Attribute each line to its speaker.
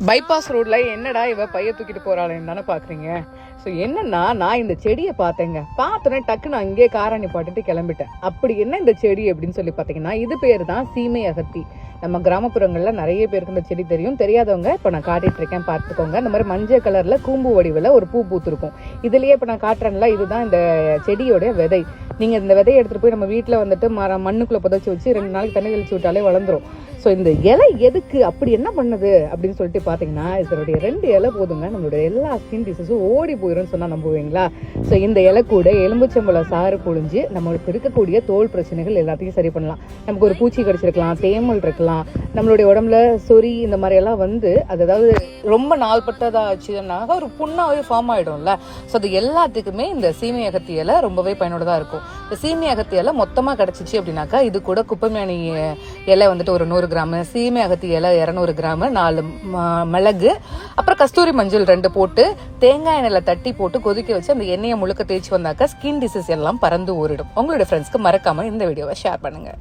Speaker 1: Bypass ரோட்ல என்னடா இவ பைய தூக்கிட்டு போறாளேன்னு தானே பாக்குறீங்க. ஸோ என்னன்னா, நான் இந்த செடியை பார்த்தேங்க. பார்த்தோன்னே டக்குன்னு அங்கேயே காரை நிப்பாட்டிட்டு கிளம்பிட்டேன். அப்படி என்ன இந்த செடி அப்படின்னு சொல்லி பார்த்தீங்கன்னா, இது பேர் தான் சீமை அகத்தி. நம்ம கிராமப்புறங்களில் நிறைய பேருக்கு இந்த செடி தெரியும். தெரியாதவங்க இப்போ நான் காட்டிட்டு இருக்கேன், பார்த்துக்கோங்க. இந்த மாதிரி மஞ்சள் கலர்ல கூம்பு வடிவில் ஒரு பூ பூத்துருக்கும். இதுலயே இப்போ நான் காட்டுறேன்ல, இதுதான் இந்த செடியோட விதை. நீங்க இந்த விதையை எடுத்துட்டு போய் நம்ம வீட்டில் வந்துட்டு மண்ணுக்குள்ள புதைச்சி வச்சு 2 நாளைக்கு தண்ணி தெளிச்சு விட்டாலே வளர்ந்துரும். ஸோ இந்த இலை எதுக்கு, அப்படி என்ன பண்ணுது அப்படின்னு சொல்லிட்டு பார்த்தீங்கன்னா, இதனுடைய 2 இலை போதுங்க நம்மளுடைய எல்லா ஸ்கின் டிசீஸும் ஓடி போயிடும்னு சொன்னால் நம்புவீங்களா? ஸோ இந்த இலை கூட எலும்புச்சம்பழம் சாறு புழிஞ்சு நம்மளுக்கு இருக்கக்கூடிய தோல் பிரச்சனைகள் எல்லாத்தையும் சரி பண்ணலாம். நமக்கு ஒரு பூச்சி கடிச்சிருக்கலாம், தேமல் இருக்கலாம், நம்மளுடைய உடம்புல சொறி இந்த மாதிரி எல்லாம் வந்து அது அதாவது ரொம்ப நாள்பட்டதாக ஆச்சுன்னா ஒரு புண்ணாவே ஃபார்ம் ஆகிடும்ல. ஸோ அது எல்லாத்துக்குமே இந்த சீமை அகத்தி இலை ரொம்பவே பயனுள்ளதாக இருக்கும். இந்த சீமை அகத்தி இலை மொத்தமாக கிடச்சிச்சு அப்படின்னாக்கா, இது கூட குப்பைமேனி இலை வந்துட்டு ஒரு 100 கிராம், சீமை அகத்தி இலை 200 கிராம், 4 மிளகு, அப்புறம் கஸ்தூரி மஞ்சள் 2 போட்டு தேங்காய் எண்ணெயில் தட்டி போட்டு கொதிக்க வச்சு அந்த எண்ணெயை முழுக்க தேய்ச்சி வந்தாக்கா ஸ்கின் டிசீஸ் எல்லாம் பறந்து ஓடிடும். உங்களுடைய ஃப்ரெண்ட்ஸ்க்கு மறக்காம இந்த வீடியோவை ஷேர் பண்ணுங்க.